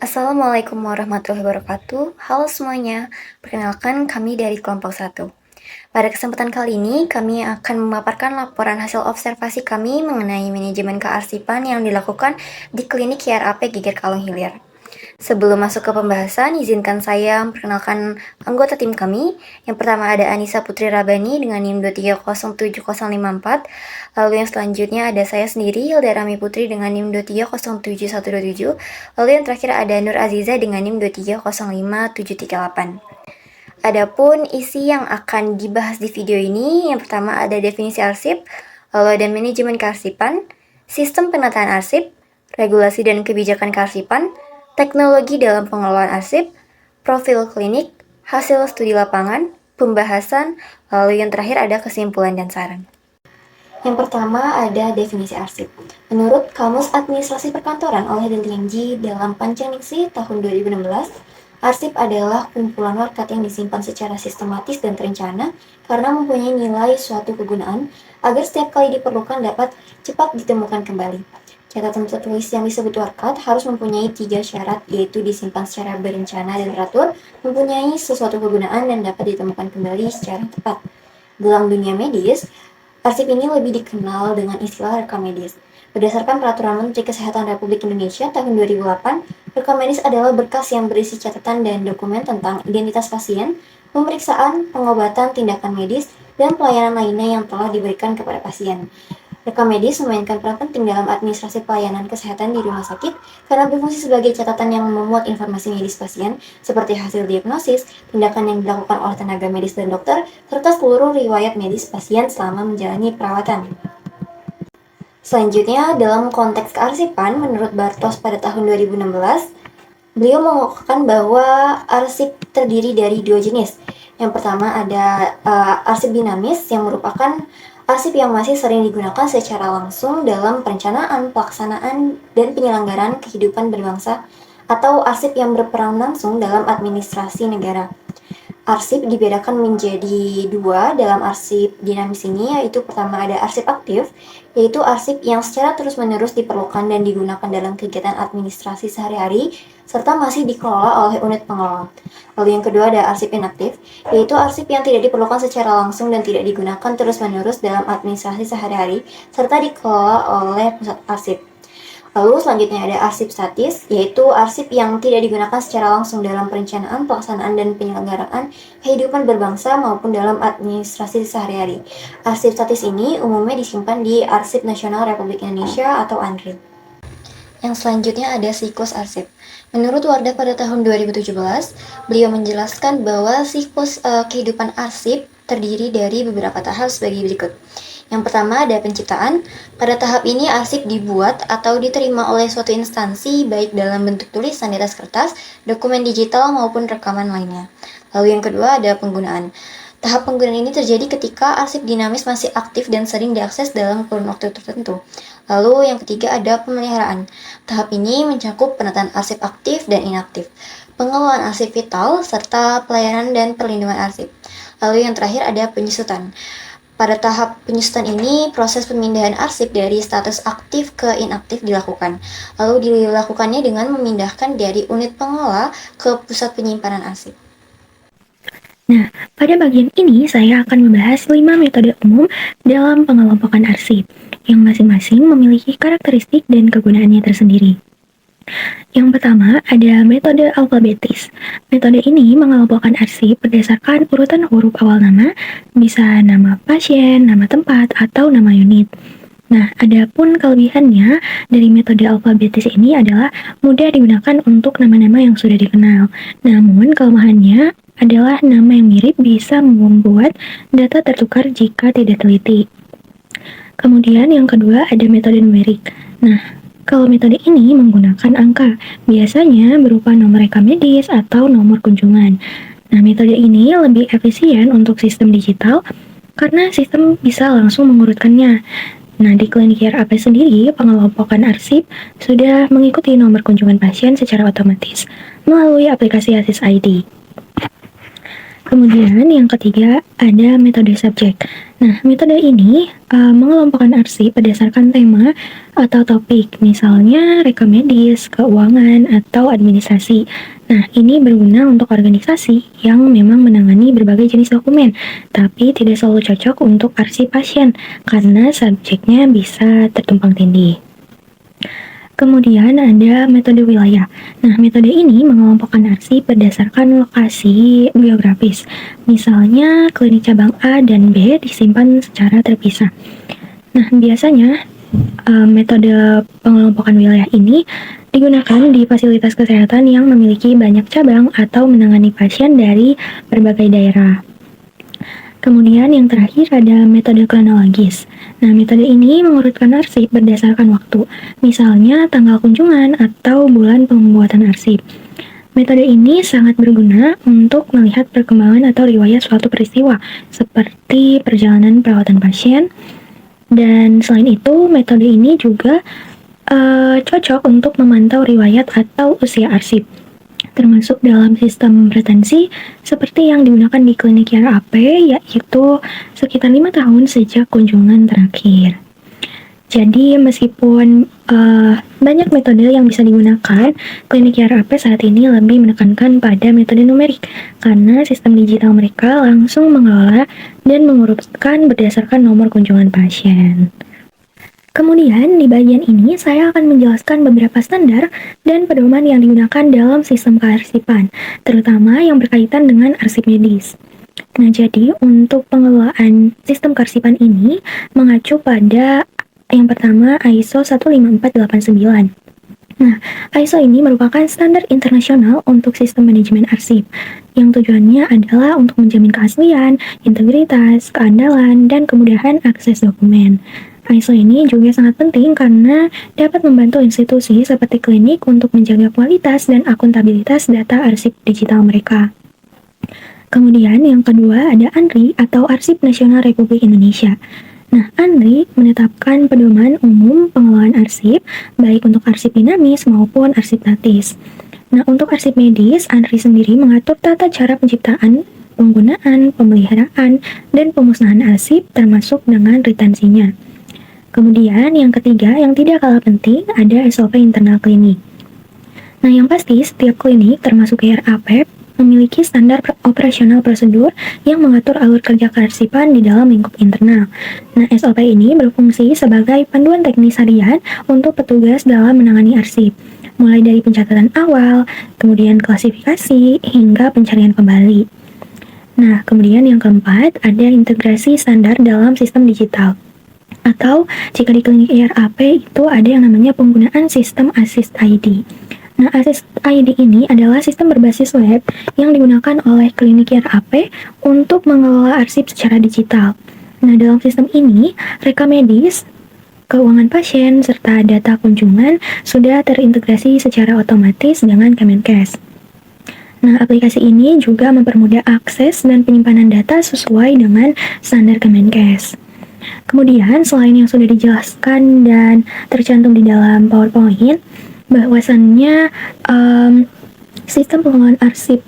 Assalamualaikum warahmatullahi wabarakatuh. Halo semuanya, perkenalkan kami dari kelompok 1. Pada kesempatan kali ini, kami akan memaparkan laporan hasil observasi kami mengenai manajemen kearsipan yang dilakukan di klinik YRAP Geger Kalong Hilir. Sebelum masuk ke pembahasan, izinkan saya memperkenalkan anggota tim kami. Yang pertama ada Anissa Putri Rabani dengan NIM 2307054. Lalu yang selanjutnya ada saya sendiri, Hilda Rami Putri dengan NIM 2307127. Lalu yang terakhir ada Nur Aziza dengan NIM 2305738. Adapun isi yang akan dibahas di video ini, yang pertama ada definisi arsip, lalu ada manajemen kearsipan, sistem penataan arsip, regulasi dan kebijakan kearsipan, teknologi dalam pengelolaan arsip, profil klinik, hasil studi lapangan, pembahasan, lalu yang terakhir ada kesimpulan dan saran. Yang pertama ada definisi arsip. Menurut Kamus Administrasi Perkantoran oleh Deliengji dalam Panjangiksi tahun 2016, arsip adalah kumpulan warkat yang disimpan secara sistematis dan terencana karena mempunyai nilai suatu kegunaan agar setiap kali diperlukan dapat cepat ditemukan kembali. Catatan tertulis yang disebut warkat harus mempunyai 3 syarat, yaitu disimpan secara berencana dan teratur, mempunyai sesuatu kegunaan, dan dapat ditemukan kembali secara tepat. Dalam dunia medis, arsip ini lebih dikenal dengan istilah rekam medis. Berdasarkan Peraturan Menteri Kesehatan Republik Indonesia tahun 2008, rekam medis adalah berkas yang berisi catatan dan dokumen tentang identitas pasien, pemeriksaan, pengobatan, tindakan medis, dan pelayanan lainnya yang telah diberikan kepada pasien. Rekam medis memainkan peran penting dalam administrasi pelayanan kesehatan di rumah sakit karena berfungsi sebagai catatan yang memuat informasi medis pasien seperti hasil diagnosis, tindakan yang dilakukan oleh tenaga medis dan dokter, serta seluruh riwayat medis pasien selama menjalani perawatan. Selanjutnya, dalam konteks kearsipan, menurut Bartos pada tahun 2016, beliau mengukuhkan bahwa arsip terdiri dari 2 jenis. Yang pertama ada arsip dinamis yang merupakan arsip yang masih sering digunakan secara langsung dalam perencanaan, pelaksanaan, dan penyelenggaraan kehidupan berbangsa atau arsip yang berperan langsung dalam administrasi negara. Arsip dibedakan menjadi 2 dalam arsip dinamis ini, yaitu pertama ada arsip aktif, yaitu arsip yang secara terus-menerus diperlukan dan digunakan dalam kegiatan administrasi sehari-hari, serta masih dikelola oleh unit pengelola. Lalu yang kedua ada arsip inaktif, yaitu arsip yang tidak diperlukan secara langsung dan tidak digunakan terus-menerus dalam administrasi sehari-hari, serta dikelola oleh pusat arsip. Lalu selanjutnya ada arsip statis, yaitu arsip yang tidak digunakan secara langsung dalam perencanaan, pelaksanaan, dan penyelenggaraan kehidupan berbangsa maupun dalam administrasi sehari-hari. Arsip statis ini umumnya disimpan di Arsip Nasional Republik Indonesia atau ANRI. Yang selanjutnya ada siklus arsip. Menurut Wardah pada tahun 2017, beliau menjelaskan bahwa siklus kehidupan arsip terdiri dari beberapa tahap sebagai berikut. Yang pertama ada penciptaan. Pada tahap ini arsip dibuat atau diterima oleh suatu instansi baik dalam bentuk tulisan di atas kertas, dokumen digital maupun rekaman lainnya. Lalu yang kedua ada penggunaan. Tahap penggunaan ini terjadi ketika arsip dinamis masih aktif dan sering diakses dalam kurun waktu tertentu. Lalu yang ketiga ada pemeliharaan. Tahap ini mencakup penataan arsip aktif dan inaktif, pengelolaan arsip vital, serta pelayanan dan perlindungan arsip. Lalu yang terakhir ada penyusutan. Pada tahap penyusutan ini, proses pemindahan arsip dari status aktif ke inaktif dilakukan. Lalu dilakukannya dengan memindahkan dari unit pengelola ke pusat penyimpanan arsip. Nah, pada bagian ini saya akan membahas 5 metode umum dalam pengelompokan arsip, yang masing-masing memiliki karakteristik dan kegunaannya tersendiri. Yang pertama ada metode alfabetis. Metode ini mengelompokkan arsip berdasarkan urutan huruf awal nama, bisa nama pasien, nama tempat, atau nama unit. Nah, adapun kelebihannya dari metode alfabetis ini adalah mudah digunakan untuk nama-nama yang sudah dikenal. Namun, kelemahannya adalah nama yang mirip bisa membuat data tertukar jika tidak teliti. Kemudian yang kedua ada metode numerik. Nah, kalau metode ini menggunakan angka, biasanya berupa nomor rekam medis atau nomor kunjungan. Nah, metode ini lebih efisien untuk sistem digital karena sistem bisa langsung mengurutkannya. Nah, di klinik YRAP sendiri, pengelompokan arsip sudah mengikuti nomor kunjungan pasien secara otomatis melalui aplikasi ASIS ID. Kemudian yang ketiga ada metode subjek. Nah, metode ini mengelompokkan arsip berdasarkan tema atau topik, misalnya rekam medis, keuangan, atau administrasi. Nah, ini berguna untuk organisasi yang memang menangani berbagai jenis dokumen, tapi tidak selalu cocok untuk arsip pasien karena subjeknya bisa tertumpang tindih. Kemudian ada metode wilayah. Nah, metode ini mengelompokkan arsip berdasarkan lokasi geografis. Misalnya, klinik cabang A dan B disimpan secara terpisah. Nah, biasanya metode pengelompokan wilayah ini digunakan di fasilitas kesehatan yang memiliki banyak cabang atau menangani pasien dari berbagai daerah. Kemudian yang terakhir ada metode kronologis. Nah, metode ini mengurutkan arsip berdasarkan waktu, misalnya tanggal kunjungan atau bulan pembuatan arsip. Metode ini sangat berguna untuk melihat perkembangan atau riwayat suatu peristiwa, seperti perjalanan perawatan pasien. Dan selain itu, metode ini juga cocok untuk memantau riwayat atau usia arsip, termasuk dalam sistem retensi seperti yang digunakan di klinik RAP, yaitu sekitar 5 tahun sejak kunjungan terakhir. Jadi meskipun banyak metode yang bisa digunakan, klinik RAP saat ini lebih menekankan pada metode numerik karena sistem digital mereka langsung mengelola dan mengurutkan berdasarkan nomor kunjungan pasien. Kemudian di bagian ini saya akan menjelaskan beberapa standar dan pedoman yang digunakan dalam sistem kearsipan, terutama yang berkaitan dengan arsip medis. Nah, jadi untuk pengelolaan sistem kearsipan ini mengacu pada yang pertama ISO 15489. Nah, ISO ini merupakan standar internasional untuk sistem manajemen arsip, yang tujuannya adalah untuk menjamin keaslian, integritas, keandalan, dan kemudahan akses dokumen. ISO ini juga sangat penting karena dapat membantu institusi seperti klinik untuk menjaga kualitas dan akuntabilitas data arsip digital mereka. Kemudian yang kedua ada ANRI atau Arsip Nasional Republik Indonesia. Nah, ANRI menetapkan pedoman umum pengelolaan arsip, baik untuk arsip dinamis maupun arsip statis. Nah, untuk arsip medis, ANRI sendiri mengatur tata cara penciptaan, penggunaan, pemeliharaan, dan pemusnahan arsip termasuk dengan retensinya. Kemudian yang ketiga yang tidak kalah penting ada SOP internal klinik. Nah, yang pasti setiap klinik termasuk RAP memiliki standar operasional prosedur yang mengatur alur kerja kearsipan di dalam lingkup internal. Nah, SOP ini berfungsi sebagai panduan teknis harian untuk petugas dalam menangani arsip, mulai dari pencatatan awal, kemudian klasifikasi, hingga pencarian kembali. Nah, kemudian yang keempat ada integrasi standar dalam sistem digital. Atau jika di klinik RAP itu ada yang namanya penggunaan sistem Assist ID. Nah, Assist ID ini adalah sistem berbasis web yang digunakan oleh klinik RAP untuk mengelola arsip secara digital. Nah, dalam sistem ini, rekam medis, keuangan pasien, serta data kunjungan sudah terintegrasi secara otomatis dengan Kemenkes. Nah, aplikasi ini juga mempermudah akses dan penyimpanan data sesuai dengan standar Kemenkes. Kemudian, selain yang sudah dijelaskan dan tercantum di dalam PowerPoint, bahwasannya sistem pengelolaan arsip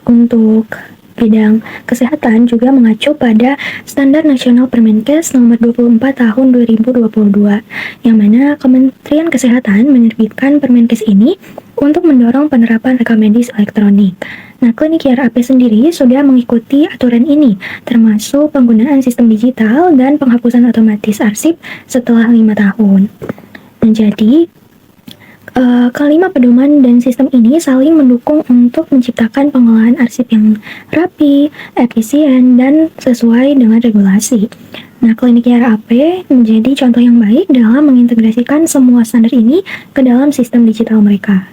untuk bidang kesehatan juga mengacu pada Standar Nasional Permenkes Nomor 24 Tahun 2022, yang mana Kementerian Kesehatan menerbitkan Permenkes ini untuk mendorong penerapan rekam medis elektronik. Nah, klinik RAP sendiri sudah mengikuti aturan ini, termasuk penggunaan sistem digital dan penghapusan otomatis arsip setelah 5 tahun. Nah, jadi kelima pedoman dan sistem ini saling mendukung untuk menciptakan pengelolaan arsip yang rapi, efisien, dan sesuai dengan regulasi. Nah, klinik RAP menjadi contoh yang baik dalam mengintegrasikan semua standar ini ke dalam sistem digital mereka.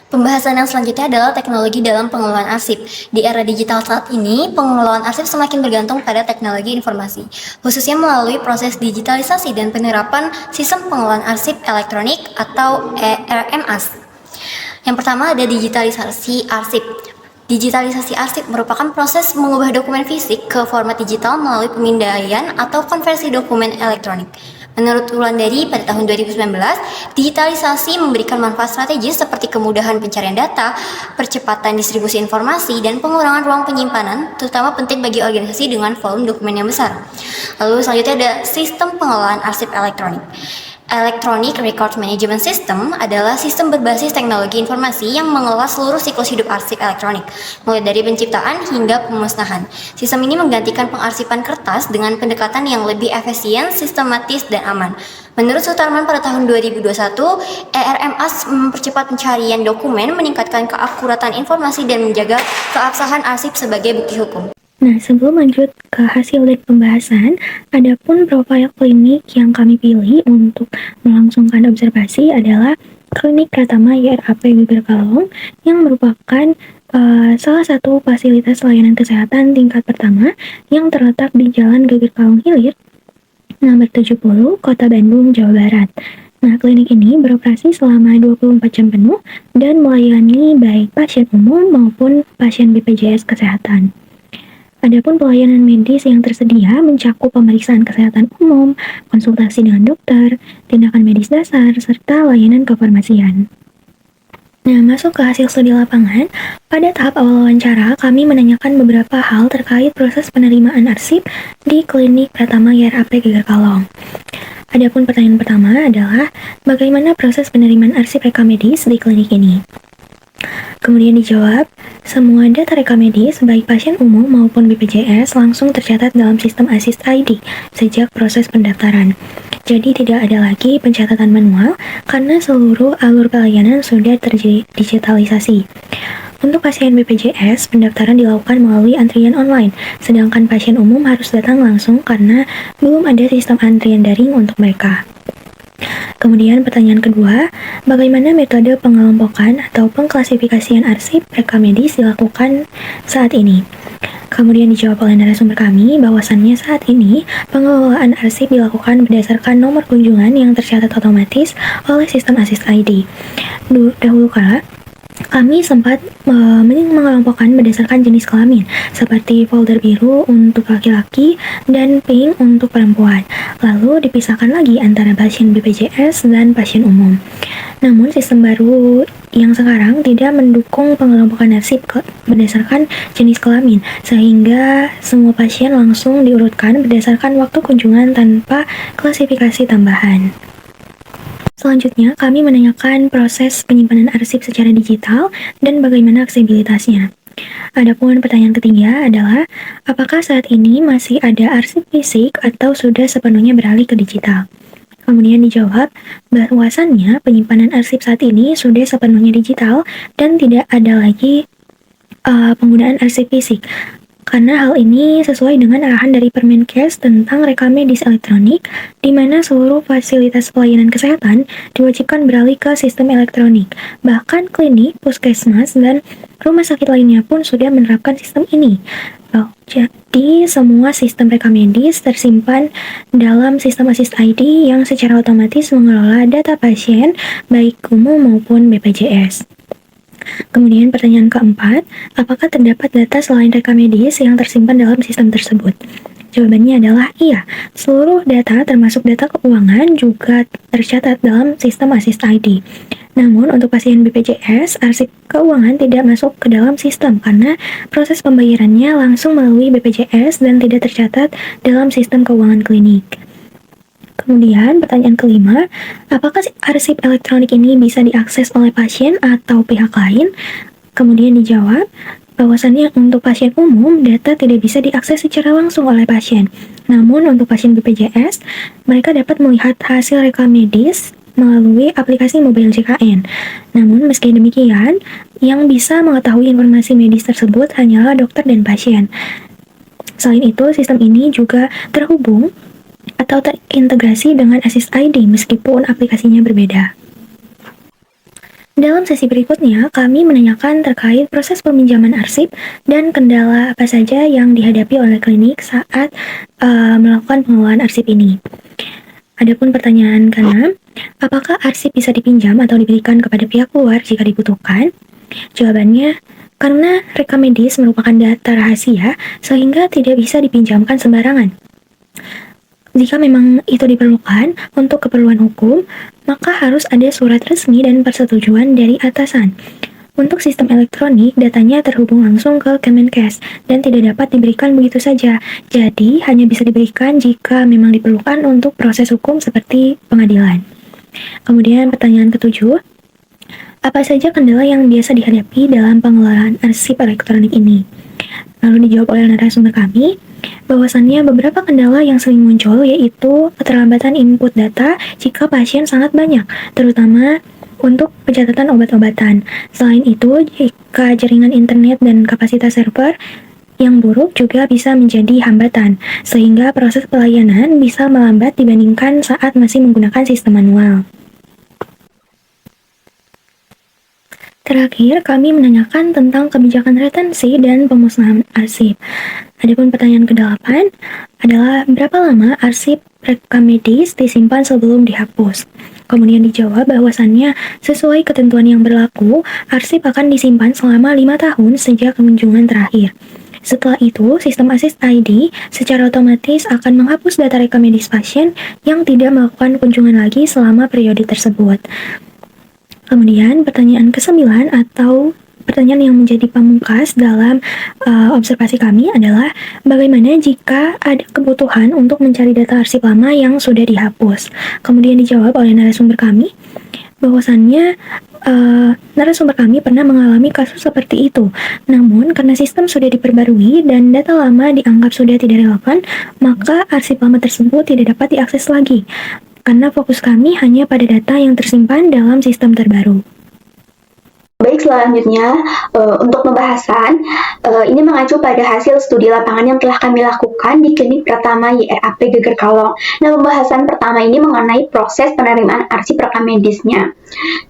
Pembahasan yang selanjutnya adalah teknologi dalam pengelolaan arsip. Di era digital saat ini, pengelolaan arsip semakin bergantung pada teknologi informasi, khususnya melalui proses digitalisasi dan penerapan sistem pengelolaan arsip elektronik atau ERMAS. Yang pertama ada digitalisasi arsip. Digitalisasi arsip merupakan proses mengubah dokumen fisik ke format digital melalui pemindaian atau konversi dokumen elektronik. Menurut Wulandari, pada tahun 2019, digitalisasi memberikan manfaat strategis seperti kemudahan pencarian data, percepatan distribusi informasi, dan pengurangan ruang penyimpanan, terutama penting bagi organisasi dengan volume dokumen yang besar. Lalu selanjutnya ada sistem pengelolaan arsip elektronik. Electronic Record Management System adalah sistem berbasis teknologi informasi yang mengelola seluruh siklus hidup arsip elektronik, mulai dari penciptaan hingga pemusnahan. Sistem ini menggantikan pengarsipan kertas dengan pendekatan yang lebih efisien, sistematis, dan aman. Menurut Sutarman pada tahun 2021, ERMAS mempercepat pencarian dokumen, meningkatkan keakuratan informasi, dan menjaga keabsahan arsip sebagai bukti hukum. Nah, sebelum lanjut ke hasil dari pembahasan, adapun profil klinik yang kami pilih untuk melangsungkan observasi adalah Klinik Pratama YRAP Geger Kalong yang merupakan salah satu fasilitas layanan kesehatan tingkat pertama yang terletak di Jalan Geger Kalong Hilir, nomor 70, Kota Bandung, Jawa Barat. Nah, klinik ini beroperasi selama 24 jam penuh dan melayani baik pasien umum maupun pasien BPJS Kesehatan. Adapun pelayanan medis yang tersedia mencakup pemeriksaan kesehatan umum, konsultasi dengan dokter, tindakan medis dasar, serta layanan kefarmasian. Nah, masuk ke hasil studi lapangan, pada tahap awal wawancara, kami menanyakan beberapa hal terkait proses penerimaan arsip di Klinik Pratama YRAP Geger Kalong. Adapun pertanyaan pertama adalah, bagaimana proses penerimaan arsip rekam medis di klinik ini? Kemudian dijawab, semua data rekam medis baik pasien umum maupun BPJS langsung tercatat dalam sistem Assist ID sejak proses pendaftaran. Jadi tidak ada lagi pencatatan manual karena seluruh alur pelayanan sudah terdigitalisasi. Untuk pasien BPJS, pendaftaran dilakukan melalui antrian online, sedangkan pasien umum harus datang langsung karena belum ada sistem antrian daring untuk mereka. Kemudian pertanyaan kedua, bagaimana metode pengelompokan atau pengklasifikasian arsip rekam medis dilakukan saat ini? Kemudian dijawab oleh narasumber kami bahwasannya saat ini pengelolaan arsip dilakukan berdasarkan nomor kunjungan yang tercatat otomatis oleh sistem Assist ID. Dahulu kala, kami sempat mengelompokkan berdasarkan jenis kelamin, seperti folder biru untuk laki-laki dan pink untuk perempuan. Lalu dipisahkan lagi antara pasien BPJS dan pasien umum. Namun sistem baru yang sekarang tidak mendukung pengelompokan arsip berdasarkan jenis kelamin, sehingga semua pasien langsung diurutkan berdasarkan waktu kunjungan tanpa klasifikasi tambahan. Selanjutnya, kami menanyakan proses penyimpanan arsip secara digital dan bagaimana aksesibilitasnya. Adapun pertanyaan ketiga adalah, apakah saat ini masih ada arsip fisik atau sudah sepenuhnya beralih ke digital? Kemudian dijawab, bahwasannya penyimpanan arsip saat ini sudah sepenuhnya digital dan tidak ada lagi penggunaan arsip fisik. Karena hal ini sesuai dengan arahan dari Permenkes tentang rekam medis elektronik, di mana seluruh fasilitas pelayanan kesehatan diwajibkan beralih ke sistem elektronik. Bahkan klinik, puskesmas, dan rumah sakit lainnya pun sudah menerapkan sistem ini. Jadi, semua sistem rekam medis tersimpan dalam sistem Assist ID yang secara otomatis mengelola data pasien, baik umum maupun BPJS. Kemudian pertanyaan keempat, apakah terdapat data selain rekam medis yang tersimpan dalam sistem tersebut? Jawabannya adalah iya, seluruh data termasuk data keuangan juga tercatat dalam sistem Assist ID. Namun untuk pasien BPJS, arsip keuangan tidak masuk ke dalam sistem karena proses pembayarannya langsung melalui BPJS dan tidak tercatat dalam sistem keuangan klinik. Kemudian pertanyaan kelima, apakah arsip elektronik ini bisa diakses oleh pasien atau pihak lain? Kemudian dijawab, bahwasannya untuk pasien umum, data tidak bisa diakses secara langsung oleh pasien. Namun untuk pasien BPJS, mereka dapat melihat hasil rekam medis melalui aplikasi mobile JKN. Namun meski demikian, yang bisa mengetahui informasi medis tersebut hanyalah dokter dan pasien. Selain itu, sistem ini juga terhubung atau terintegrasi dengan Assist ID meskipun aplikasinya berbeda. Dalam sesi berikutnya, kami menanyakan terkait proses peminjaman arsip dan kendala apa saja yang dihadapi oleh klinik saat melakukan pengelolaan arsip ini. Adapun pertanyaan ke-6, apakah arsip bisa dipinjam atau diberikan kepada pihak luar jika dibutuhkan? Jawabannya, karena rekam medis merupakan data rahasia sehingga tidak bisa dipinjamkan sembarangan. Jika memang itu diperlukan untuk keperluan hukum, maka harus ada surat resmi dan persetujuan dari atasan. Untuk sistem elektronik, datanya terhubung langsung ke Kemenkes dan tidak dapat diberikan begitu saja. Jadi, hanya bisa diberikan jika memang diperlukan untuk proses hukum seperti pengadilan. Kemudian pertanyaan ketujuh, apa saja kendala yang biasa dihadapi dalam pengelolaan arsip elektronik ini? Lalu dijawab oleh narasumber kami, bahwasannya beberapa kendala yang sering muncul yaitu keterlambatan input data jika pasien sangat banyak, terutama untuk pencatatan obat-obatan. Selain itu, jika jaringan internet dan kapasitas server yang buruk juga bisa menjadi hambatan, sehingga proses pelayanan bisa melambat dibandingkan saat masih menggunakan sistem manual. Terakhir, kami menanyakan tentang kebijakan retensi dan pemusnahan arsip. Adapun pertanyaan ke-8 adalah berapa lama arsip rekam medis disimpan sebelum dihapus? Kemudian dijawab bahwasannya sesuai ketentuan yang berlaku, arsip akan disimpan selama 5 tahun sejak kunjungan terakhir. Setelah itu, sistem Assist ID secara otomatis akan menghapus data rekam medis pasien yang tidak melakukan kunjungan lagi selama periode tersebut. Kemudian pertanyaan ke-9 atau pertanyaan yang menjadi pamungkas dalam observasi kami adalah bagaimana jika ada kebutuhan untuk mencari data arsip lama yang sudah dihapus. Kemudian dijawab oleh narasumber kami bahwasannya narasumber kami pernah mengalami kasus seperti itu. Namun karena sistem sudah diperbarui dan data lama dianggap sudah tidak relevan, maka arsip lama tersebut tidak dapat diakses lagi. Karena fokus kami hanya pada data yang tersimpan dalam sistem terbaru. Baik, selanjutnya untuk pembahasan ini mengacu pada hasil studi lapangan yang telah kami lakukan di Klinik Pratama YRAP Geger Kalong. Nah, pembahasan pertama ini mengenai proses penerimaan arsip rekam medisnya.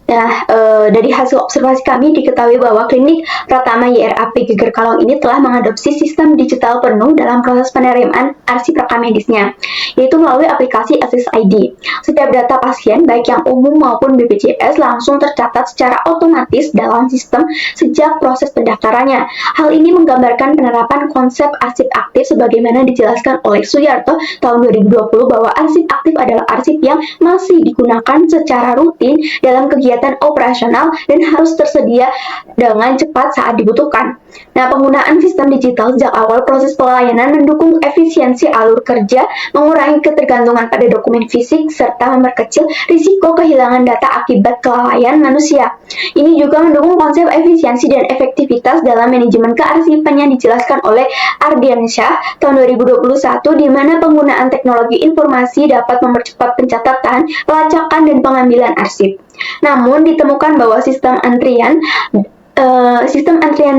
Nah, dari hasil observasi kami diketahui bahwa Klinik Pratama YRAP Geger Kalong ini telah mengadopsi sistem digital penuh dalam proses penerimaan arsip rekam medisnya, yaitu melalui aplikasi Assist ID. Setiap data pasien, baik yang umum maupun BPJS, langsung tercatat secara otomatis dalam sistem sejak proses pendaftarannya. Hal ini menggambarkan penerapan konsep arsip aktif sebagaimana dijelaskan oleh Suyarto tahun 2020 bahwa arsip aktif adalah arsip yang masih digunakan secara rutin dalam kegiatan operasional dan harus tersedia dengan cepat saat dibutuhkan. Nah, penggunaan sistem digital sejak awal proses pelayanan mendukung efisiensi alur kerja, mengurangi ketergantungan pada dokumen fisik, serta memperkecil risiko kehilangan data akibat kelalaian manusia. Ini juga mendukung konsep efisiensi dan efektivitas dalam manajemen kearsipan yang dijelaskan oleh Ardiansyah tahun 2021, di mana penggunaan teknologi informasi dapat mempercepat pencatatan, pelacakan, dan pengambilan arsip. Namun, ditemukan bahwa sistem antrian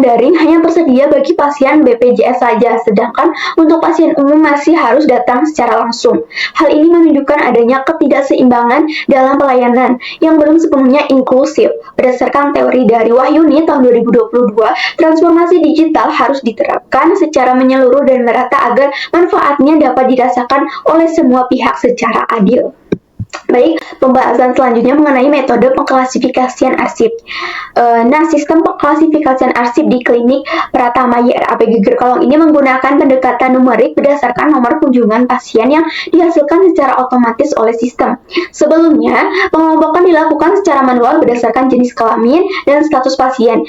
daring hanya tersedia bagi pasien BPJS saja, sedangkan untuk pasien umum masih harus datang secara langsung. Hal ini menunjukkan adanya ketidakseimbangan dalam pelayanan yang belum sepenuhnya inklusif. Berdasarkan teori dari Wahyuni tahun 2022, transformasi digital harus diterapkan secara menyeluruh dan merata agar manfaatnya dapat dirasakan oleh semua pihak secara adil. Baik, pembahasan selanjutnya mengenai metode pengklasifikasian arsip. Nah, sistem pengklasifikasian arsip di Klinik Pratama YRAP Geger Kalong ini menggunakan pendekatan numerik berdasarkan nomor kunjungan pasien yang dihasilkan secara otomatis oleh sistem. Sebelumnya, pengelompokan dilakukan secara manual berdasarkan jenis kelamin dan status pasien,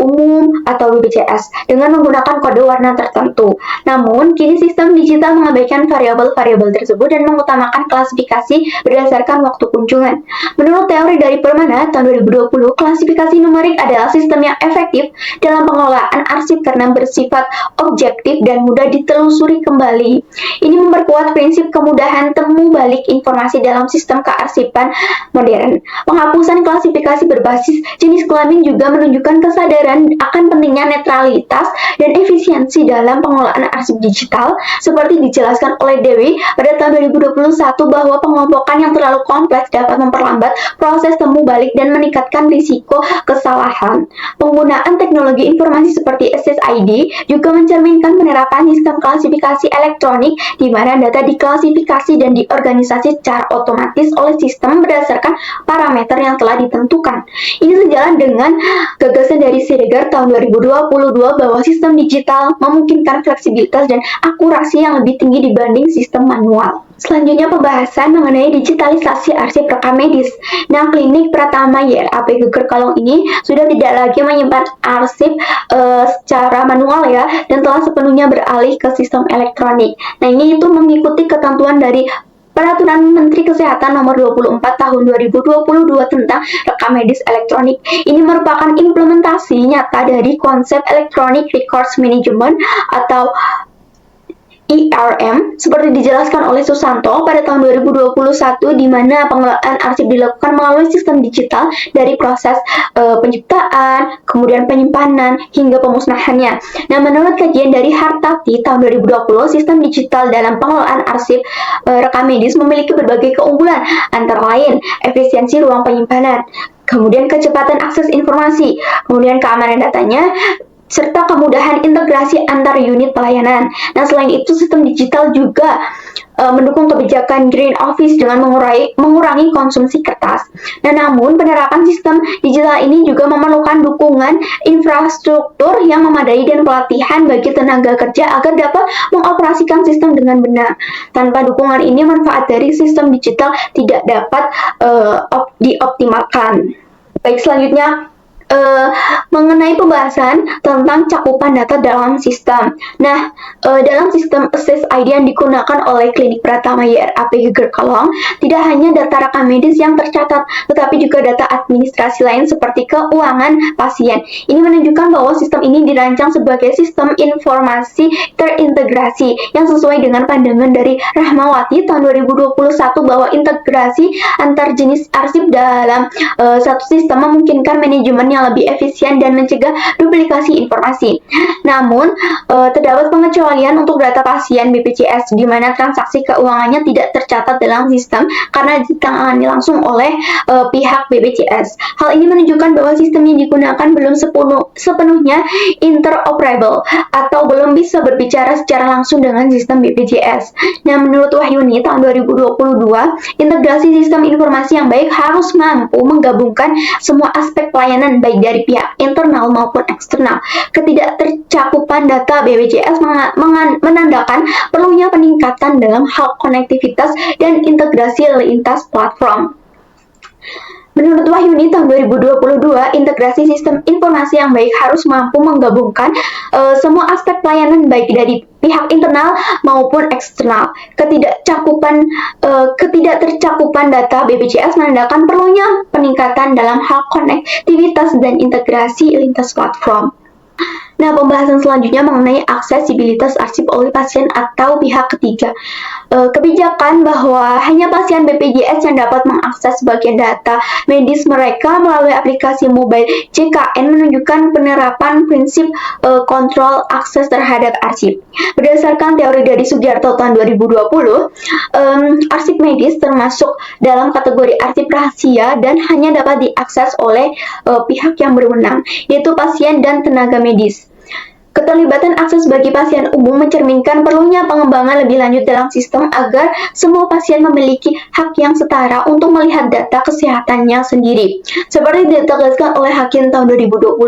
umum atau BPJS, dengan menggunakan kode warna tertentu. Namun, kini sistem digital mengabaikan variabel-variabel tersebut dan mengutamakan klasifikasi berdasarkan waktu kunjungan. Menurut teori dari Permana tahun 2020, klasifikasi numerik adalah sistem yang efektif dalam pengelolaan arsip karena bersifat objektif dan mudah ditelusuri kembali. Ini memperkuat prinsip kemudahan temu balik informasi dalam sistem kearsipan modern. Penghapusan klasifikasi berbasis jenis kelamin juga menunjukkan kesadaran akan pentingnya netralitas dan efisiensi dalam pengelolaan arsip digital, seperti dijelaskan oleh Dewi pada tahun 2021 bahwa pengelompokan yang terlalu kompleks dapat memperlambat proses temu balik dan meningkatkan risiko kesalahan. Penggunaan teknologi informasi seperti Assist ID juga mencerminkan penerapan sistem klasifikasi elektronik di mana data diklasifikasi dan diorganisasi secara otomatis oleh sistem berdasarkan parameter yang telah ditentukan. Ini sejalan dengan gagasan dari Siregar tahun 2022 bahwa sistem digital memungkinkan fleksibilitas dan akurasi yang lebih tinggi dibanding sistem manual. Selanjutnya pembahasan mengenai digitalisasi arsip rekam medis. Nah, Klinik Pratama YRAP Geger Kalong ini sudah tidak lagi menyimpan arsip secara manual ya, dan telah sepenuhnya beralih ke sistem elektronik. Nah, ini itu mengikuti ketentuan dari Peraturan Menteri Kesehatan Nomor 24 Tahun 2022 tentang rekam medis elektronik. Ini merupakan implementasi nyata dari konsep Electronic Records Management atau ERM seperti dijelaskan oleh Susanto pada tahun 2021, di mana pengelolaan arsip dilakukan melalui sistem digital dari proses penciptaan, kemudian penyimpanan hingga pemusnahannya. Nah, menurut kajian dari Hartati tahun 2020, sistem digital dalam pengelolaan arsip rekam medis memiliki berbagai keunggulan, antara lain efisiensi ruang penyimpanan, kemudian kecepatan akses informasi, kemudian keamanan datanya, serta kemudahan integrasi antar unit pelayanan. Nah, selain itu sistem digital juga mendukung kebijakan Green Office dengan mengurangi konsumsi kertas. Nah, namun penerapan sistem digital ini juga memerlukan dukungan infrastruktur yang memadai dan pelatihan bagi tenaga kerja agar dapat mengoperasikan sistem dengan benar. Tanpa dukungan ini, manfaat dari sistem digital tidak dapat dioptimalkan. Baik, selanjutnya mengenai pembahasan tentang cakupan data dalam sistem. Nah, dalam sistem Access ID yang digunakan oleh Klinik Pratama YRAP Geger Kalong, tidak hanya data rekam medis yang tercatat, tetapi juga data administrasi lain seperti keuangan pasien. Ini menunjukkan bahwa sistem ini dirancang sebagai sistem informasi terintegrasi yang sesuai dengan pandangan dari Rahmawati tahun 2021 bahwa integrasi antar jenis arsip dalam satu sistem memungkinkan manajemen yang lebih efisien dan mencegah duplikasi informasi. Namun, terdapat pengecualian untuk data pasien BPJS, di mana transaksi keuangannya tidak tercatat dalam sistem karena ditangani langsung oleh pihak BPJS. Hal ini menunjukkan bahwa sistem yang digunakan belum sepenuhnya interoperable atau belum bisa berbicara secara langsung dengan sistem BPJS. Nah, menurut Wahyuni tahun 2022, integrasi sistem informasi yang baik harus mampu menggabungkan semua aspek pelayanan baik dari pihak internal maupun eksternal. Ketidaktercakupan data BPJS menandakan perlunya peningkatan dalam hal konektivitas dan integrasi lintas platform. Menurut Wahyuni tahun 2022, integrasi sistem informasi yang baik harus mampu menggabungkan semua aspek pelayanan baik dari pihak internal maupun eksternal. Ketidaktercakupan data BPJS menandakan perlunya peningkatan dalam hal konektivitas dan integrasi lintas platform. Nah, pembahasan selanjutnya mengenai aksesibilitas arsip oleh pasien atau pihak ketiga. Kebijakan bahwa hanya pasien BPJS yang dapat mengakses bagian data medis mereka melalui aplikasi mobile JKN menunjukkan penerapan prinsip kontrol akses terhadap arsip. Berdasarkan teori dari Sugiarto tahun 2020, arsip medis termasuk dalam kategori arsip rahasia dan hanya dapat diakses oleh pihak yang berwenang, yaitu pasien dan tenaga medis. Keterlibatan akses bagi pasien umum mencerminkan perlunya pengembangan lebih lanjut dalam sistem agar semua pasien memiliki hak yang setara untuk melihat data kesehatannya sendiri. Seperti ditegaskan oleh Hakim tahun 2021,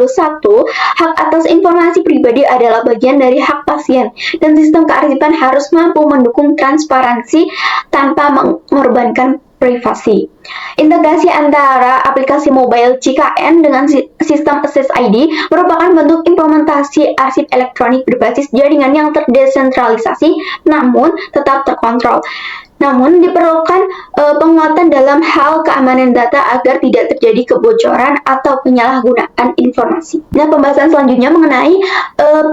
hak atas informasi pribadi adalah bagian dari hak pasien, dan sistem kearsipan harus mampu mendukung transparansi tanpa mengorbankan privasi. Integrasi antara aplikasi mobile JKN dengan sistem Access ID merupakan bentuk implementasi arsip elektronik berbasis jaringan yang terdesentralisasi namun tetap terkontrol. Namun diperlukan penguatan dalam hal keamanan data agar tidak terjadi kebocoran atau penyalahgunaan informasi. Nah, pembahasan selanjutnya mengenai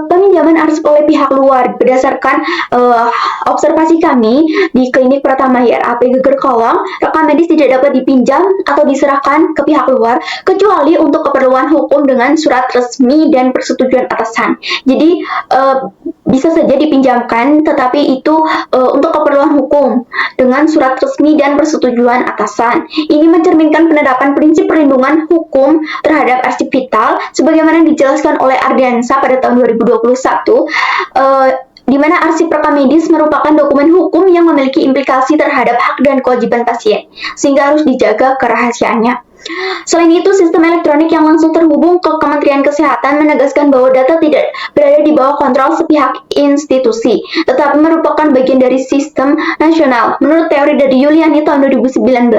peminjaman arsip oleh pihak luar. Berdasarkan observasi kami di Klinik Pratama YRAP Geger Kalong, rekam medis tidak dapat dipinjam atau diserahkan ke pihak luar kecuali untuk keperluan hukum dengan surat resmi dan persetujuan atasan. Jadi bisa saja dipinjamkan, tetapi itu untuk keperluan hukum dengan surat resmi dan persetujuan atasan. Ini mencerminkan penerapan prinsip perlindungan hukum terhadap arsip vital sebagaimana dijelaskan oleh Ardiansa pada tahun 2021, di mana arsip rekam medis merupakan dokumen hukum yang memiliki implikasi terhadap hak dan kewajiban pasien, sehingga harus dijaga kerahasiaannya. Selain itu, sistem elektronik yang langsung terhubung ke Kementerian Kesehatan menegaskan bahwa data tidak berada di bawah kontrol sepihak institusi, tetapi merupakan bagian dari sistem nasional. Menurut teori dari Yuliani tahun 2019,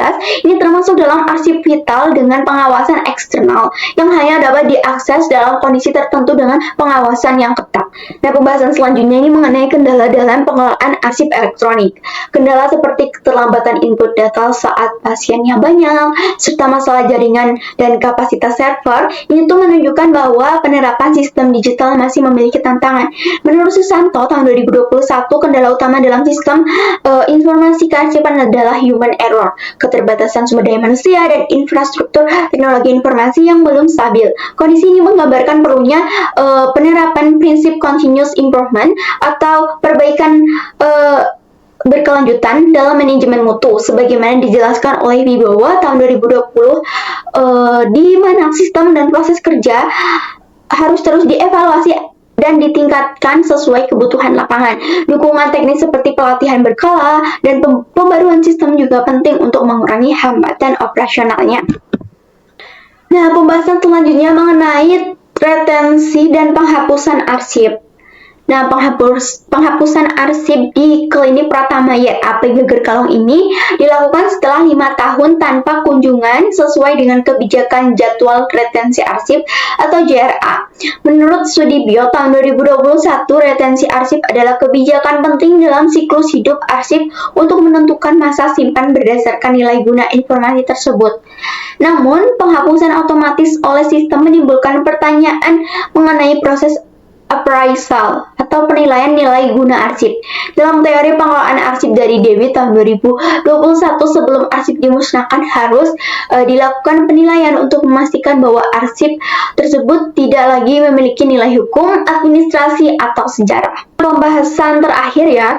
ini termasuk dalam arsip vital dengan pengawasan eksternal yang hanya dapat diakses dalam kondisi tertentu dengan pengawasan yang ketat. Nah, pembahasan selanjutnya ini mengenai kendala dalam pengelolaan arsip elektronik. Kendala seperti keterlambatan input data saat pasiennya banyak, serta masalah jaringan dan kapasitas server, ini tuh menunjukkan bahwa penerapan sistem digital masih memiliki tantangan. Menurut Susanto, tahun 2021, kendala utama dalam sistem informasi kearsipan adalah human error, keterbatasan sumber daya manusia, dan infrastruktur teknologi informasi yang belum stabil. Kondisi ini menggambarkan perlunya penerapan prinsip continuous improvement atau perbaikan berkelanjutan dalam manajemen mutu sebagaimana dijelaskan oleh Wibowo tahun 2020, di mana sistem dan proses kerja harus terus dievaluasi dan ditingkatkan sesuai kebutuhan lapangan. Dukungan teknis seperti pelatihan berkala dan pembaruan sistem juga penting untuk mengurangi hambatan operasionalnya. Nah, pembahasan selanjutnya mengenai retensi dan penghapusan arsip. Nah, penghapusan arsip di Klinik Pratama YRAP Geger Kalong ini dilakukan setelah 5 tahun tanpa kunjungan sesuai dengan kebijakan jadwal retensi arsip atau JRA. Menurut Sudibyo tahun 2021, retensi arsip adalah kebijakan penting dalam siklus hidup arsip untuk menentukan masa simpan berdasarkan nilai guna informasi tersebut. Namun, penghapusan otomatis oleh sistem menimbulkan pertanyaan mengenai proses appraisal atau penilaian nilai guna arsip. Dalam teori pengelolaan arsip dari Dewi tahun 2021, sebelum arsip dimusnahkan harus dilakukan penilaian untuk memastikan bahwa arsip tersebut tidak lagi memiliki nilai hukum, administrasi, atau sejarah. Pembahasan terakhir ya,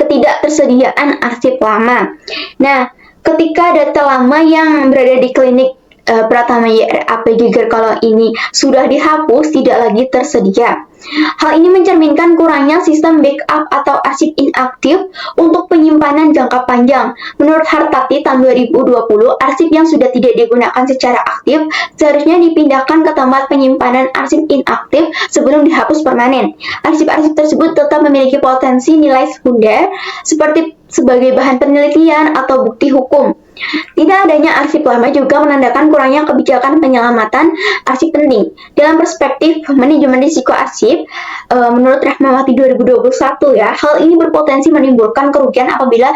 ketidaktersediaan arsip lama. Nah, ketika data lama yang berada di klinik Pratama YRAP Geger Kalong ini sudah dihapus, tidak lagi tersedia. Hal ini mencerminkan kurangnya sistem backup atau arsip inaktif untuk penyimpanan jangka panjang. Menurut Hartati tahun 2020, arsip yang sudah tidak digunakan secara aktif seharusnya dipindahkan ke tempat penyimpanan arsip inaktif sebelum dihapus permanen. Arsip-arsip tersebut tetap memiliki potensi nilai sekunder sebagai bahan penelitian atau bukti hukum. Tidak adanya arsip lama juga menandakan kurangnya kebijakan penyelamatan arsip penting. Dalam perspektif manajemen risiko arsip, menurut Rahmawati 2021 ya, hal ini berpotensi menimbulkan kerugian apabila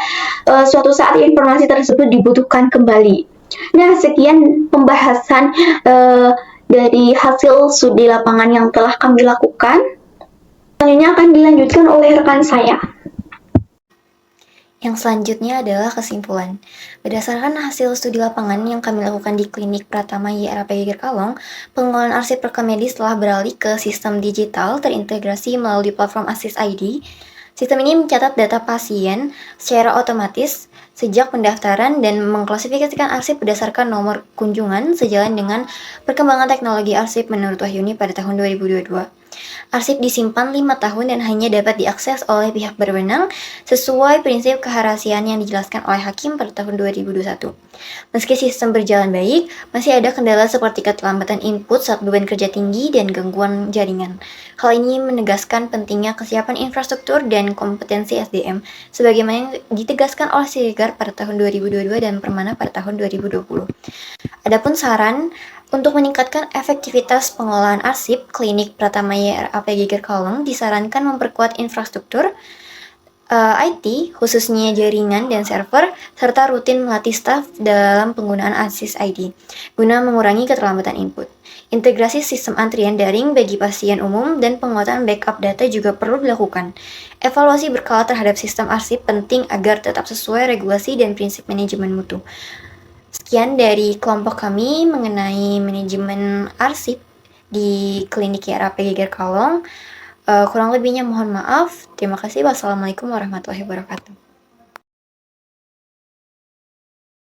suatu saat informasi tersebut dibutuhkan kembali. Nah, sekian pembahasan dari hasil studi lapangan yang telah kami lakukan. Selanjutnya akan dilanjutkan oleh rekan saya. Yang selanjutnya adalah kesimpulan. Berdasarkan hasil studi lapangan yang kami lakukan di Klinik Pratama YRAP Geger Kalong, pengelolaan arsip rekam medis telah beralih ke sistem digital terintegrasi melalui platform Asis ID. Sistem ini mencatat data pasien secara otomatis sejak pendaftaran dan mengklasifikasikan arsip berdasarkan nomor kunjungan sejalan dengan perkembangan teknologi arsip menurut Wahyuni pada tahun 2022. Arsip disimpan 5 tahun dan hanya dapat diakses oleh pihak berwenang sesuai prinsip kerahasiaan yang dijelaskan oleh hakim pada tahun 2021. Meski sistem berjalan baik, masih ada kendala seperti keterlambatan input saat beban kerja tinggi dan gangguan jaringan. Hal ini menegaskan pentingnya kesiapan infrastruktur dan kompetensi SDM, sebagaimana yang ditegaskan oleh Siregar pada tahun 2022 dan Permana pada tahun 2020. Adapun saran untuk meningkatkan efektivitas pengelolaan arsip, Klinik Pratama YRAP Geger Kalong disarankan memperkuat infrastruktur IT, khususnya jaringan dan server, serta rutin melatih staf dalam penggunaan Asis ID, guna mengurangi keterlambatan input. Integrasi sistem antrian daring bagi pasien umum dan penguatan backup data juga perlu dilakukan. Evaluasi berkala terhadap sistem arsip penting agar tetap sesuai regulasi dan prinsip manajemen mutu. Sekian dari kelompok kami mengenai manajemen arsip di Klinik YRAP Geger Kalong. Kurang lebihnya mohon maaf. Terima kasih. Wassalamualaikum warahmatullahi wabarakatuh.